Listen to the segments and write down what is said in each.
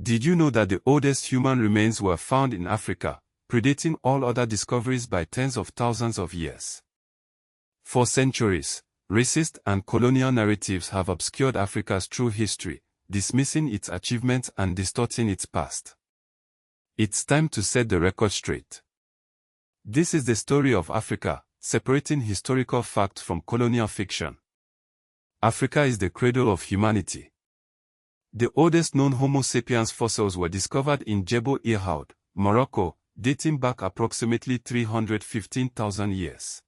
Did you know that the oldest human remains were found in Africa, predating all other discoveries by tens of thousands of years? For centuries, racist and colonial narratives have obscured Africa's true history, dismissing its achievements and distorting its past. It's time to set the record straight. This is the story of Africa, separating historical fact from colonial fiction. Africa is the cradle of humanity. The oldest known Homo sapiens fossils were discovered in Jebel Irhoud, Morocco, dating back approximately 315,000 years.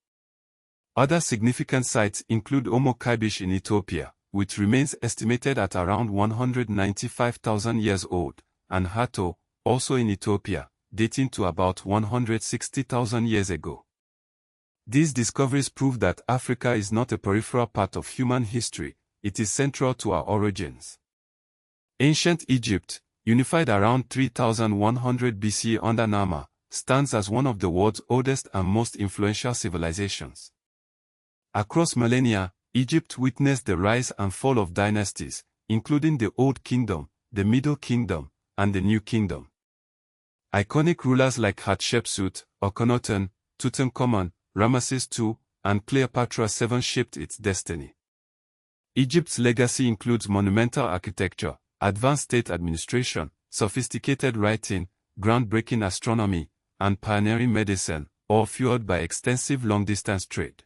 Other significant sites include Omo Kaibish in Ethiopia, with remains estimated at around 195,000 years old, and Hato, also in Ethiopia, dating to about 160,000 years ago. These discoveries prove that Africa is not a peripheral part of human history, it is central to our origins. Ancient Egypt, unified around 3100 BC under Nama, stands as one of the world's oldest and most influential civilizations. Across millennia, Egypt witnessed the rise and fall of dynasties, including the Old Kingdom, the Middle Kingdom, and the New Kingdom. Iconic rulers like Hatshepsut, Akhenaten, Tutankhamun, Ramesses II, and Cleopatra VII shaped its destiny. Egypt's legacy includes monumental architecture, advanced state administration, sophisticated writing, groundbreaking astronomy, and pioneering medicine, all fueled by extensive long-distance trade.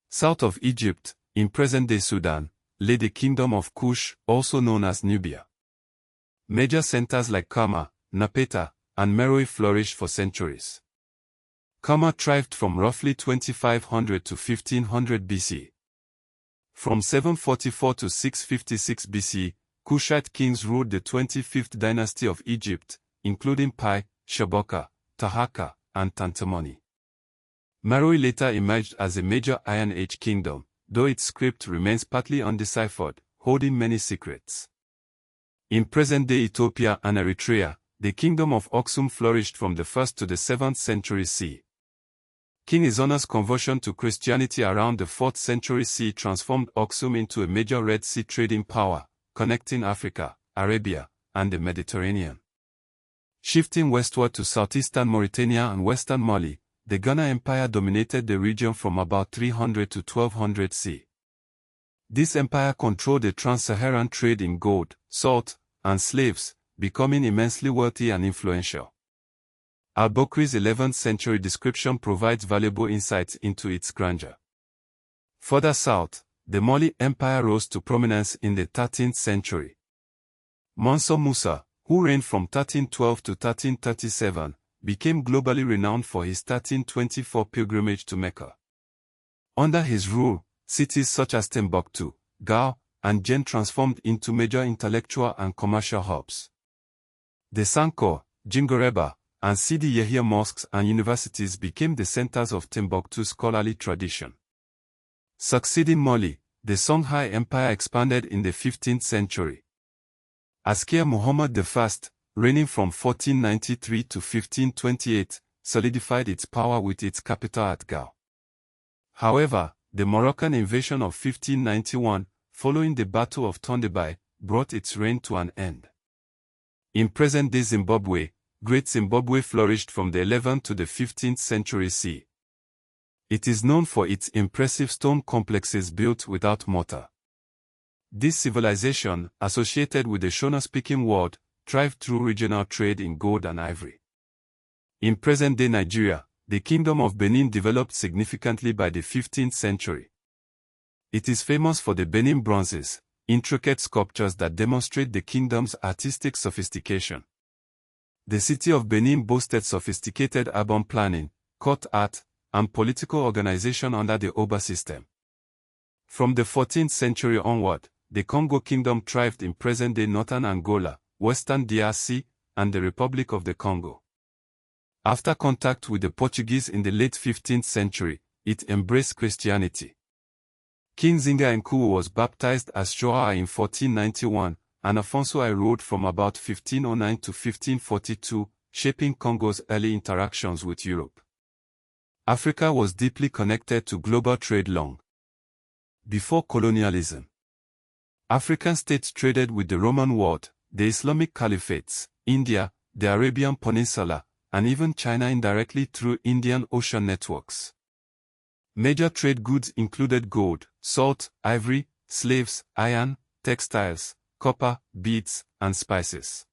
South of Egypt, in present-day Sudan, lay the Kingdom of Kush, also known as Nubia. Major centers like Kama, Napata, and Meroe flourished for centuries. Kama thrived from roughly 2500 to 1500 BC. From 744 to 656 BC, Kushite kings ruled the 25th dynasty of Egypt, including Pi, Shaboka, Tahaka, and Tantamoni. Meroe later emerged as a major Iron Age kingdom, though its script remains partly undeciphered, holding many secrets. In present-day Ethiopia and Eritrea, the kingdom of Aksum flourished from the 1st to the 7th century CE. King Ezona's conversion to Christianity around the 4th century CE transformed Aksum into a major Red Sea trading power, connecting Africa, Arabia, and the Mediterranean. Shifting westward to southeastern Mauritania and western Mali, the Ghana Empire dominated the region from about 300 to 1200 CE. This empire controlled the trans-Saharan trade in gold, salt, and slaves, becoming immensely wealthy and influential. Al-Bukhari's 11th century description provides valuable insights into its grandeur. Further south, the Mali Empire rose to prominence in the 13th century. Mansour Musa, who reigned from 1312 to 1337, became globally renowned for his 1324 pilgrimage to Mecca. Under his rule, cities such as Timbuktu, Gao, and Jen transformed into major intellectual and commercial hubs. The Sankor, Jingoreba, and Sidi Yahya mosques and universities became the centers of Timbuktu's scholarly tradition. Succeeding Mali, the Songhai Empire expanded in the 15th century. Askar Muhammad I, reigning from 1493 to 1528, solidified its power with its capital at Gao. However, the Moroccan invasion of 1591, following the Battle of Tondebai, brought its reign to an end. In present-day Zimbabwe, Great Zimbabwe flourished from the 11th to the 15th century CE. It is known for its impressive stone complexes built without mortar. This civilization, associated with the Shona-speaking world, thrived through regional trade in gold and ivory. In present-day Nigeria, the Kingdom of Benin developed significantly by the 15th century. It is famous for the Benin bronzes, intricate sculptures that demonstrate the kingdom's artistic sophistication. The city of Benin boasted sophisticated urban planning, court art, and political organization under the Oba system. From the 14th century onward, the Congo Kingdom thrived in present-day northern Angola, western DRC, and the Republic of the Congo. After contact with the Portuguese in the late 15th century, it embraced Christianity. King Zinga Nkuwu was baptized as Shoah in 1491, and Afonso I ruled from about 1509 to 1542, shaping Congo's early interactions with Europe. Africa was deeply connected to global trade long before colonialism. African states traded with the Roman world, the Islamic caliphates, India, the Arabian Peninsula, and even China indirectly through Indian Ocean networks. Major trade goods included gold, salt, ivory, slaves, iron, textiles, copper, beads, and spices.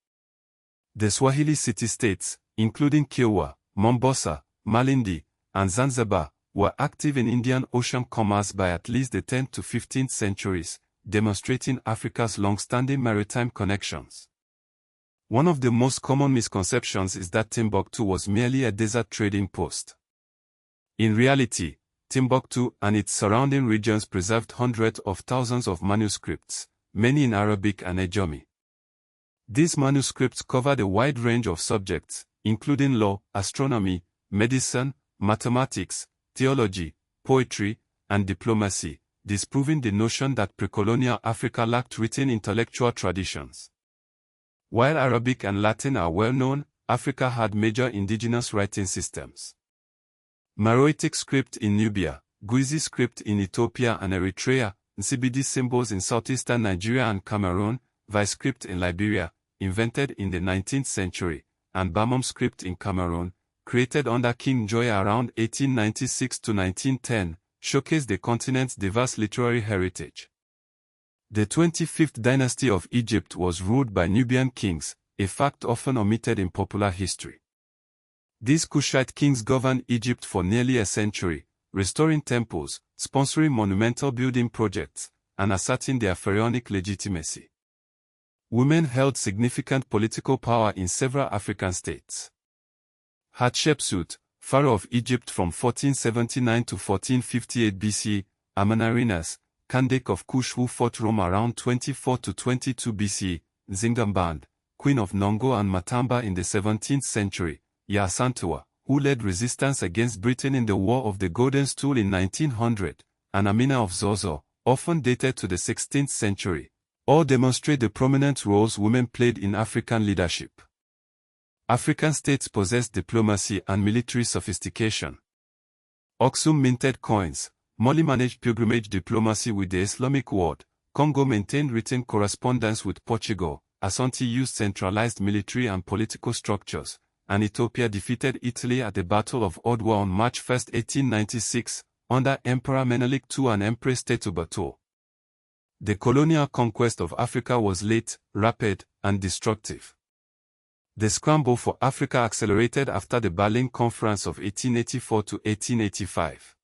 The Swahili city-states, including Kilwa, Mombasa, Malindi, and Zanzibar, were active in Indian Ocean commerce by at least the 10th to 15th centuries, demonstrating Africa's long-standing maritime connections. One of the most common misconceptions is that Timbuktu was merely a desert trading post. In reality, Timbuktu and its surrounding regions preserved hundreds of thousands of manuscripts, many in Arabic and Ajami. These manuscripts covered a wide range of subjects, including law, astronomy, medicine, mathematics, theology, poetry, and diplomacy, disproving the notion that pre-colonial Africa lacked written intellectual traditions. While Arabic and Latin are well known, Africa had major indigenous writing systems. Meroitic script in Nubia, Guizi script in Ethiopia and Eritrea, Nsibidi symbols in southeastern Nigeria and Cameroon, Vai script in Liberia, invented in the 19th century, and Bamum script in Cameroon, created under King Joy around 1896 to 1910, showcase the continent's diverse literary heritage. The 25th dynasty of Egypt was ruled by Nubian kings, a fact often omitted in popular history. These Kushite kings governed Egypt for nearly a century, restoring temples, sponsoring monumental building projects, and asserting their pharaonic legitimacy. Women held significant political power in several African states. Hatshepsut, pharaoh of Egypt from 1479 to 1458 BC, Amenarinas, Kandake of Kush who fought Rome around 24 to 22 BC, Zingamband, queen of Nongo and Matamba in the 17th century, Yasantua, who led resistance against Britain in the War of the Golden Stool in 1900, and Amina of Zozo, often dated to the 16th century, all demonstrate the prominent roles women played in African leadership. African states possessed diplomacy and military sophistication. Aksum minted coins, Mali managed pilgrimage diplomacy with the Islamic world, Congo maintained written correspondence with Portugal, Ashanti used centralized military and political structures, and Ethiopia defeated Italy at the Battle of Odwa on March 1, 1896, under Emperor Menelik II and Empress Tetubato. The colonial conquest of Africa was late, rapid, and destructive. The scramble for Africa accelerated after the Berlin Conference of 1884 to 1885.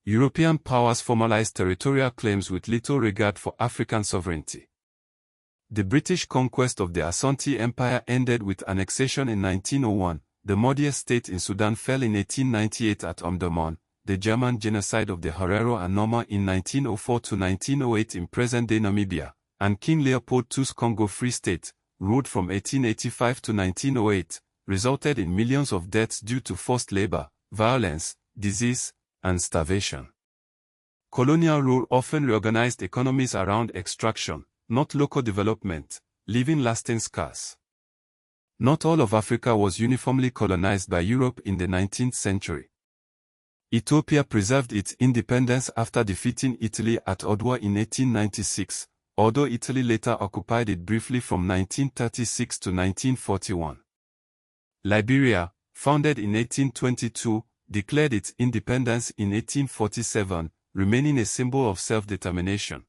European powers formalized territorial claims with little regard for African sovereignty. The British conquest of the Ashanti Empire ended with annexation in 1901, the Modier state in Sudan fell in 1898 at Omdurman, the German genocide of the Herero and Noma in 1904 to 1908 in present-day Namibia, and King Leopold II's Congo Free State, ruled from 1885 to 1908, resulted in millions of deaths due to forced labor, violence, disease, and starvation. Colonial rule often reorganized economies around extraction, not local development, leaving lasting scars. Not all of Africa was uniformly colonized by Europe in the 19th century. Ethiopia preserved its independence after defeating Italy at Odwa in 1896, although Italy later occupied it briefly from 1936 to 1941. Liberia, founded in 1822, declared its independence in 1847, remaining a symbol of self-determination.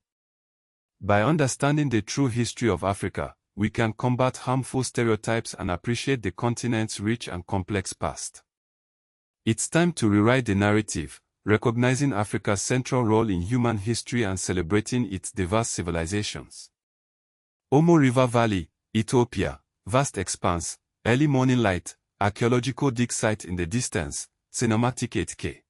By understanding the true history of Africa, we can combat harmful stereotypes and appreciate the continent's rich and complex past. It's time to rewrite the narrative, recognizing Africa's central role in human history and celebrating its diverse civilizations. Omo River Valley, Ethiopia, vast expanse, early morning light, archaeological dig site in the distance, cinematic 8K.